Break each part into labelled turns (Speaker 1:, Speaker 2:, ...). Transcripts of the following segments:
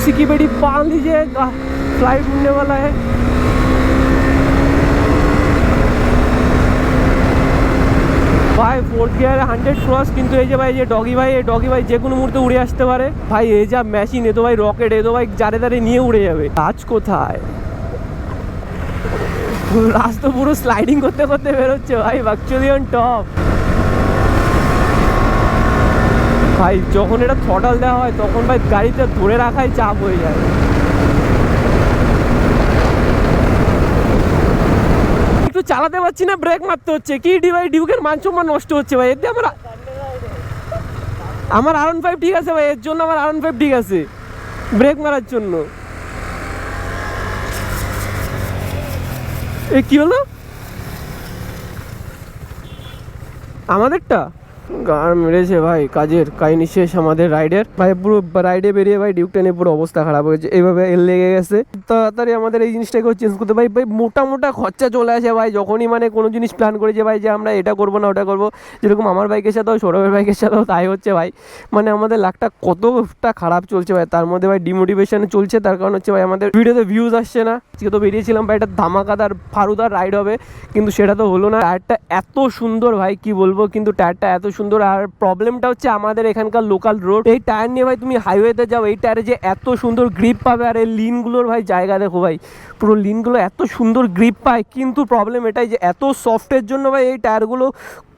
Speaker 1: किसी की बेटी पाल लीजिए, फ्लाइट उड़ने वाला है। ভাই ফোর্থ গিয়ারে 100 ক্রস, কিন্তু এই যে ভাই যে ডগি ভাই যে কোনো মুহূর্তে উড়ে আসতে পারে ভাই। এই যা মেশিন, এ তো ভাই রকেট, এ তো ভাই জারে দাঁড়িয়ে নিয়ে উড়ে যাবে। রাজ কোথায়? রাজ তো পুরো স্লাইডিং করতে করতে বেরোচ্ছে ভাই, বাকচুদি অন টপ। ভাই যখন এটা থ্রটল দেওয়া হয় তখন ভাই গাড়িতে ধরে রাখাই চাপ হয়ে যায়। একটু চালাতে পারছি না, ব্রেক মারতে হচ্ছে। কি ভাই ডিউকের মান সম্মান নষ্ট হচ্ছে ভাই। এতে আমার R15 ঠিক আছে ভাই, এর জন্য আমার R15 ঠিক আছে ব্রেক মারার জন্য। এ কি হলো আমাদেরটা? গান মেরেছে ভাই, কাজের কাহিনী শেষ আমাদের রাইডের। ভাই পুরো রাইডে বেরিয়ে ভাই ডিউক টেনে পুরো অবস্থা খারাপ হয়েছে। এইভাবে এল লেগে গেছে, তাড়াতাড়ি আমাদের এই জিনিসটাকেও চেঞ্জ করতে। ভাই মোটা খরচা চলে আসে ভাই যখনই মানে কোনো জিনিস প্ল্যান করে যে ভাই যে আমরা এটা করবো না ওটা করবো। যেরকম আমার বাইকের সাথেও সৌরভের বাইকের সাথেও তাই হচ্ছে ভাই। মানে আমাদের লাকটা কতটা খারাপ চলছে ভাই, তার মধ্যে ভাই ডিমোটিভেশনে চলছে। তার কারণ হচ্ছে ভাই আমাদের ভিডিওতে ভিউজ আসছে না। আজকে তো বেরিয়েছিলাম ভাই একটা ধামাকাদার ফারুদার রাইড হবে, কিন্তু সেটা তো হলো না। টায়ারটা এত সুন্দর ভাই কি বলবো, কিন্তু টায়ারটা এত সুন্দর। আর প্রবলেমটা হচ্ছে আমাদের এখানকার লোকাল রোড, এই টায়ার নিয়ে ভাই তুমি হাইওয়েতে যাও, এই টায়ারে যে এত সুন্দর গ্রিপ পাবে। আর এই লিনগুলোর ভাই জায়গা দেখো ভাই, পুরো লিনগুলো এত সুন্দর গ্রিপ পায়, কিন্তু প্রবলেম এটাই যে এত সফটের জন্য ভাই এই টায়ারগুলো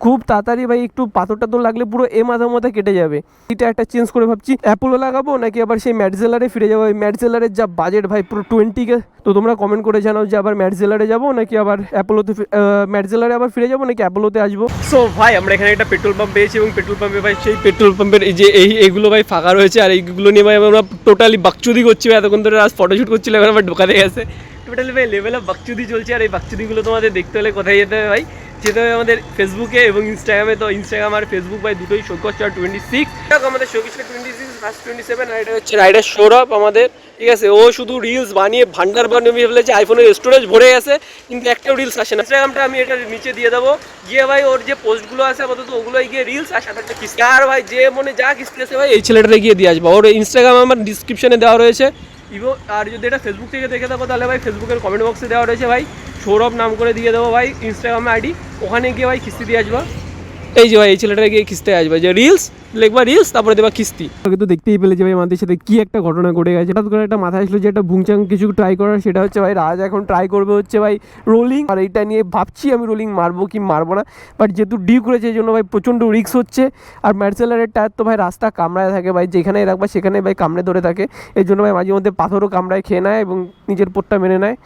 Speaker 1: খুব তাড়াতাড়ি ভাই একটু পাথর টাথর লাগলে পুরো মাথার মধ্যে কেটে যাবে। এই টায়ারটা চেঞ্জ করে ভাবছি অ্যাপোলো লাগাবো নাকি আবার সেই ম্যাটজেলারে ফিরে যাবো। এই ম্যাটজেলারের যা বাজেট ভাই পুরো 20K। তো তোমরা কমেন্ট করে জানাও যে আবার ম্যাটজেলারে যাবো নাকি আবার অ্যাপোলোতে, ম্যাটজেলারে আবার ফিরে যাবো নাকি অ্যাপোলোতে আসবো। সো ভাই আমরা এখানে একটা পেট্রোল পাম্প পেয়েছি, এবং পেট্রোল পাম্পে ভাই সেই পেট্রোল পাম্পের এই যে এইগুলো ভাই ফাঁকা রয়েছে। আর এইগুলো নিয়ে ভাই আমরা টোটালি বাকচুদি করছি ভাই। এতক্ষণ ধরে আজ ফটোশ্যুট করছিল, এখন আবার ঢোকাতে গেছে। টোটালি ভাই লেভেল অফ বাকচুদি চলছে। আর এই বাকচুদিগুলো তোমাদের দেখতে হলে কোথায় যেতে হবে ভাই? যেতে হবে আমাদের ফেসবুকে এবং ইনস্টাগ্রামে। তো ইনস্টাগ্রাম আর ফেসবুক ভাই দুটোই শোকস্টার 26, আমাদের শোকস্টার 26 ফার্স্ট 27। আর এটা হচ্ছে রাইডার সৌরভ আমাদের, ঠিক আছে। ও শুধু রিলস বানিয়ে ভান্ডার বানিয়ে ফেলেছে, আইফোনের স্টোরেজ ভরে গেছে, কিন্তু একটাও রিলস আসে না। ইনস্টাগ্রামটা আমি এটা নিচে দিয়ে দেবো, গিয়ে ভাই ওর যে পোস্টগুলো আছে আপাতত ওগুলোই গিয়ে রিলস আর সাথে একটা কিস্তি। আর ভাই যে মনে যা কিস্তি আছে ভাই এই ছেলেটাকে গিয়ে দিয়ে আসবো। ওর ইনস্টাগ্রাম আমার ডিসক্রিপশনে দেওয়া রয়েছে ইভো। আর যদি এটা ফেসবুক থেকে দেখে দেবো তাহলে ভাই ফেসবুকের কমেন্ট বক্সে দেওয়া রয়েছে ভাই, সৌরভ নাম করে দিয়ে দেবো ভাই ইনস্টাগ্রামে আইডি। ওখানে গিয়ে ভাই কিস্তি দিয়ে আসবা। এই যে ভাই এই ছেলেটাকে গিয়ে কিস্তি আসবে, যে রিলস লিখবা রিলস তারপরে দেবা কিস্তি। কিন্তু দেখতেই পেলে যে ভাই আমাদের সাথে কি একটা ঘটনা ঘটে গেছে। হঠাৎ করে একটা মাথায় আসলো যে একটা ভুংচাং কিছু ট্রাই করার। সেটা হচ্ছে ভাই রাজ এখন ট্রাই করবে হচ্ছে ভাই রোলিং। আর এইটা নিয়ে ভাবছি আমি রোলিং মারবো কি মারবো না, বাট যেহেতু ডিউ করেছে এই জন্য ভাই প্রচণ্ড রিস্ক হচ্ছে। আর ম্যাটজেলারের টায়ার তো ভাই রাস্তা কামড়ায় থাকে ভাই, যেখানে রাখবা সেখানে ভাই কামড়ে ধরে থাকে। এই জন্য ভাই মাঝে মধ্যে পাথরও কামড়ায় খেয়ে নেয় এবং নিজের পোটটা মেনে নেয়।